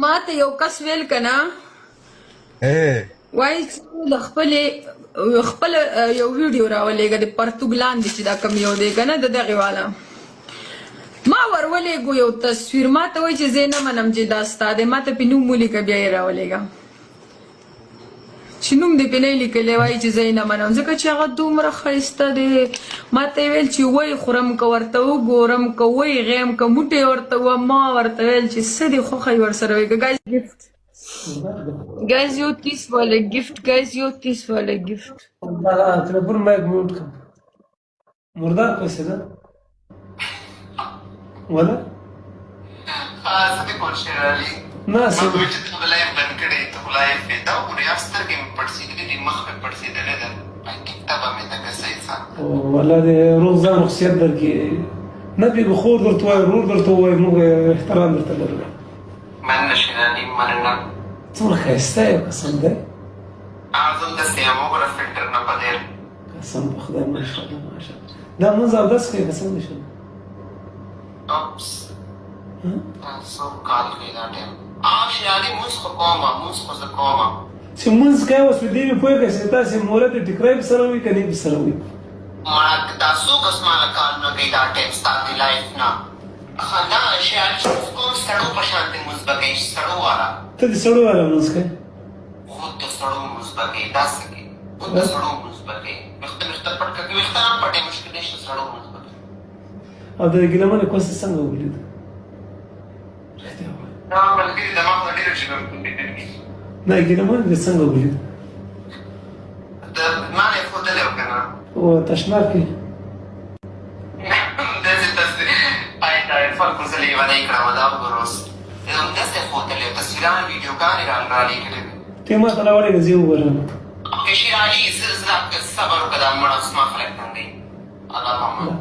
ما ته یو کس ویل کنه وایي د خپل یو ویډیو راولېږه د پرتوګ لاندې چې دا کوم یو دی کنه د دغې والا ما ورولېږو یو تصویر ما ته وایي چې زه نه منم چې دا ستا دی ما ته پې نوم ولیکه بیا یې راولېږه چې نوم دې پې نه یې لیکلی وایي چې زه یې نه منم ځکه چې هغه دومره ښایسته دی ما ته یې ویل چې وایي خورم که ورته وګورم که وایي غیم که موټې ورته وم ما ورته ویل چې څه دې خوښه یې ورسره وایي ګایز ګفټ Guys, yo this वाले gift. Guys, yo this वाले gift. تلفون مايك ميوت كم مردار كويس ده ولا سبھی کون شیرالی ناس ما دوی چې ته لایم بند کړې ته لایم پیدا او ریاض سترګې مې پړسېدلې دي مخ مې پړسېدلی ده کتابه مې دغه صحیح څه والله دې روغ ځان رخصیت درکړي نه بي خور درته وایي ورور درته وایي موږ احترام درته لرو مننه شیرالی مننه څومره ښایسته یې قسم دی اعظم داسې یم وګوره فلټر نه په ډېر قسم په خدای ماشاءالله ماشاءالله دا مونځ اودس کوي قسم دې شم اوپس څو کال کوي دا ټایم شیرالی مونځ خو کومه مونځ خو زه کومه چې مونځ کوي اوس په دې مې پوهېږه چې تاسې مولد ټیکری په سره وي که نه په سره وي مړه دا څو قسمانه کارونه کوي دا ټایم ستا د لایف نه نه شیرالی چې مونځ کوم سړو په شانتې مونځ به کوي سړو والا ته د سړو والا مونځ کوې خود د سړو مونځ به کوي داسې کوي خود د سړو مونځ به کوي ویښته پټ کوي ویښته هم پټې مشکل نشته سړو مونځ به کوي او د ګیلمنې کوسې څنګه ولید رښتیا وایه دا ملګري دماغ نه ډېره چې نه ګیلمنې دې څنګه ولید د ما نه یې ښودلی و که نه او تشناب کې داسې خلکو زه لیونۍ کړم دا وګوره اوس همداسې یې ښودلی و تصویران ویډیوګانې رالېږلې وې ته ما ته راولېږه زه یې وګورم اوکې شیرعلي زه صبر وکړه دا مړه اوس ما خلک تنګوي الله ماما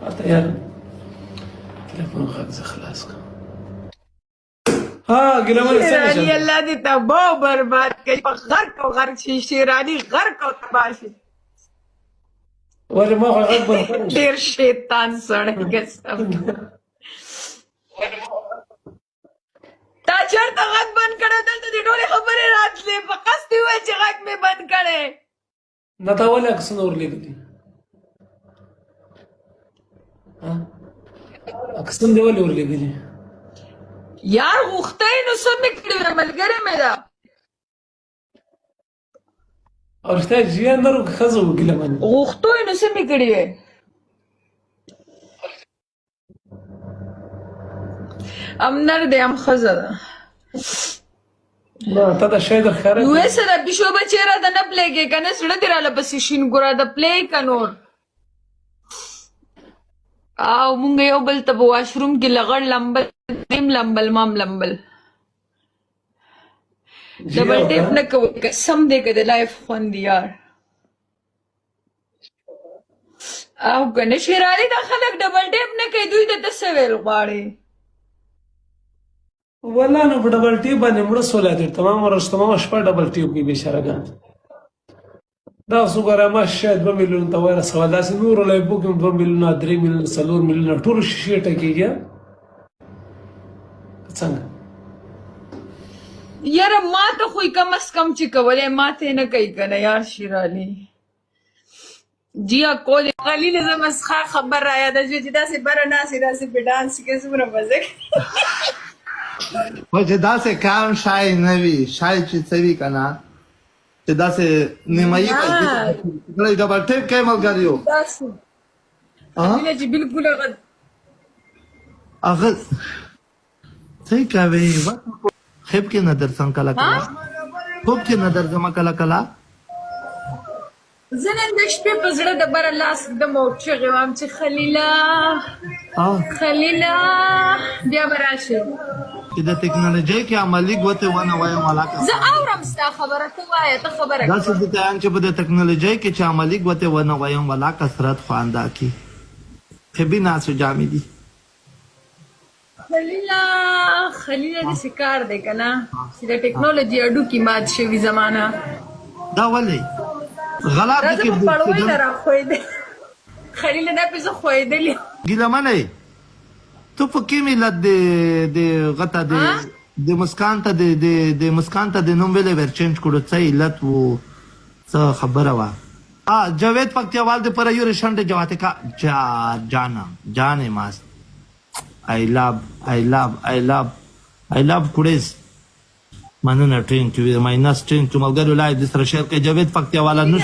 اته یار تلفون غږ زه خلاص کړم ها ګیلمنې څنګه شیرعلي الله دې تباه او برباد کړي په غرق او غرق شي شیرعلي غرق او تباه شي ولې ما خو غږ بند کړی ډېر شیطان سړی قسم تا چېرته غږ بند کړی دلته دې ټولې خبرې راتلې په قصد دې وویل چې غږ مې بند کړی نه تا ولې عکسونه ورلېږلي عکسونه دې ولې ورلېږلي یار غوښتی نو څه مې کړي وې ملګرې مې ده او رښتیا جیان لرو که ښځه وه ګیلمنې غوښتو یې نو څه مې کړي وې ام نر دی ام ښځه ده نه ته دا شی در ښکاره نو یې سره پیشو بچې راته نه پلېږې که نه زړه دې راله پسې شین ګوره د پلی که نور او مونږ یو بل ته په واشروم کې لغړ لمبل دیم لمبل مام لمبل ډبل ټیپ نه کوئ قسم دی که د لایف خوند یار او که نه شیرعلي دا خلک ډبل ټیپ نه کوي دوی ته ته څه ویل غواړې والله نو په ډبل ټیپ باندې مړه سولی دی تمامه ورځ تمامه شپه ډبل ټیپ کوي بېچارهګان دا اوس وګوره ما شاید 2 میلیون ته ورسوه داسې نورو لایفو کې 2 میلیونه 3 میلیونه 4 میلیونه ټولو شیشې ټکېږي څنګه یاره ما ته خو یې کم از کم چې کولی ما ته یې نه کوي که نه یار شیرعلي جیا کولې خلیل زه مسخه خبر را یاده شوې چې داسې بره ناستې داسې په ډانس کې څومره مزه کوي خو چې داسې کام شای نه وي شای چې څه وي که نه چې داسې نیمایي کړی ډبل ټیپ کوي ملګریو داسې خلیله چې بلکل هغه څه کوي خوب کې نه درځم کله کله خوب کې نه درځم کله کله زه نن د شپې په زړه د بره لاس ږدم او چغې وایم چې خلیله خلیله بیا به راشې چې د ټکنالوژۍ کې عملي ګوتې ونه وایم ولاکه زه اورم ستا خبره ته وایه ته خبره کوه داسې دته یم چې په د ټکنالوژۍ کې چې عملي ګوتې ونه وایم ولا کثرت خوانده کې خبي ناسو جامې دي خلیله داسې کار دی که نه چې د ټکنالوژي اډوکي مات شوي زمانه دا ولې غلا راځه په پړوی نه راښویېدې خلیله دا پې زه ښویېدلې ګیلمنې تو په کې ملت د غته د مسکان ته د مسکان ته د نوم ویلې ور چینج کړو څه علت وو څه خبره وا جاوید پکتیوال د پر یو رشنده جواته کا جان ماس I love کړیز مننه ټرین کې مای ناس ټرین چې ملګرو لای د سره شیر کې جاوید پکتیوالا نو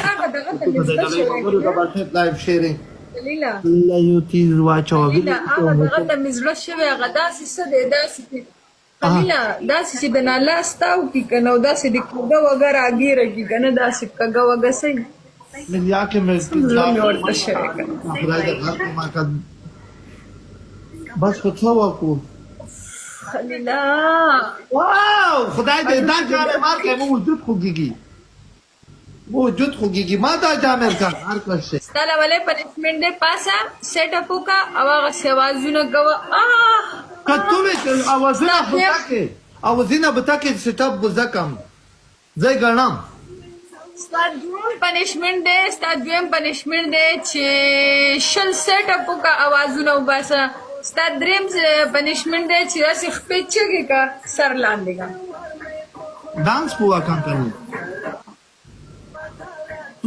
لایو شیرینګ لیلا لا یو تیز واچو لیلا هغه دغه مزړه شوی هغه داسې څه دی داسې لیلا داسې چې د نالا ستاو کې کنه او داسې د کوګه وګره اګیره کې کنه داسې کګه وګه سي ملیا کې مې ورته شوی کنه خدای دې غږ ما کا بس خو څو وکړو لیلا واو خدای دې دا جامې مار کې موجود خوږيږي ما دا جامې کا هر څه ستاله ولې پنشمنت دې پاسه سیټ اپ کا او هغه سیوازونه کوه کته مې اوازونه بتاکه سیټ اپ بزکم زای ګرنم ستاد پنشمنت دې چې شل سیټ اپ کا اوازونه وباسه ستاد دریم پنشمنت دې چې راسي خپې چګه کا سر لاندې کا ډانس پوها کمپنی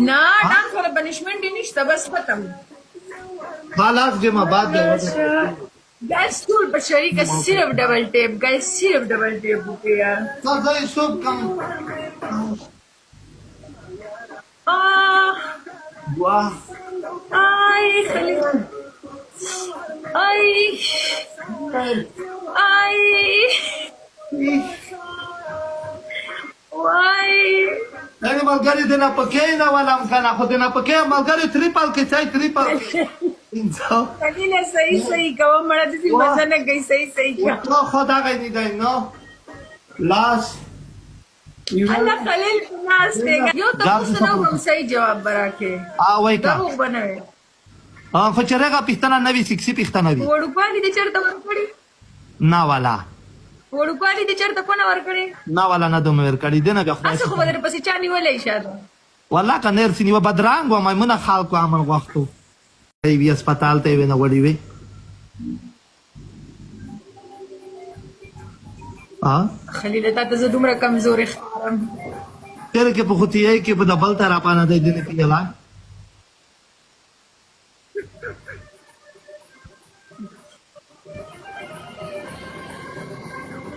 نه ډانس ولا پنشمنت نشته بس ختم خلاص جما بعد گیس ټول په شریکه صرف ډبل ټیپ وکړه یار زای سوب کم واه آی خلیل آی وای نه ملګری دې نه پکې نه ولم کنه خو دې نه پکې ملګری تریپل کې ځای تریپل انځو خلیل صحیح کوم مړه دې مزه نه گئی صحیح نو خدا غي نه نو لاس الله خلیل ناس دې یو تاسو نه کوم صحیح جواب براکه وای کا دا وبنوي فچرګه پښتنه نوی سکسي پښتنه وی وړوپالي دې چرته ورکړي نا والا وړوپالي دې چرته کو نه ورکړي نا والا نه دوم ورکړي دې نه بیا تاسو خو در پسې چا نیولې شاده والله کنه سینې و بدرنګ و مېمنه خلکو امن وختو ای هسپتال ته ونه وړي وي خلیل ته زه دومره کمزوري خارم تر کې په خوتیه کې په دبل تر اپانه دې نه پیلا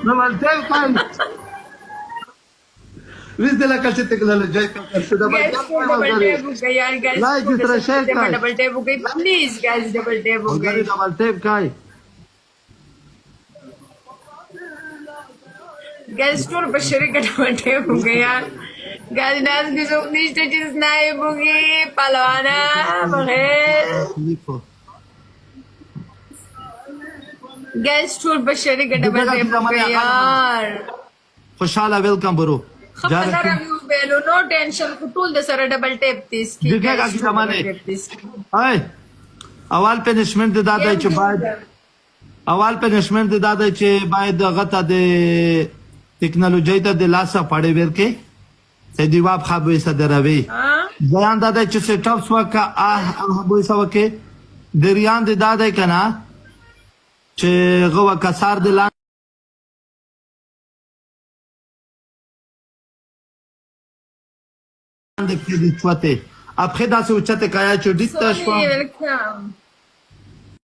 No mantel kan. Wis de la calce tecnology ka shud double tap ho gaya guys like this share kai double tap ho gayi please guys double tap ho gayi double tap kai guys tour pe shirika double tap ho gaya guys nas ki so stitches naib hogi palwana bagher گیس ټول بشری ګډه باندې یار خوشاله ویلکم برو خبردار یو بیلو نو ټینشن ټول د سره ډبل ټیپ تیس کی دغه کی زمانه هاي اول پنشمنت دادا چې باید غته د ټیکنالوژي ته د لاسه پړې ورکه سې دیواب خابې صدروي ځان دادا چې سیټ اپ وکا به سوکه دریان د دادا کنا چې غوا کسار د لاندې کې د چوته اپخه داسې اوچته کایا چې ډیټه شو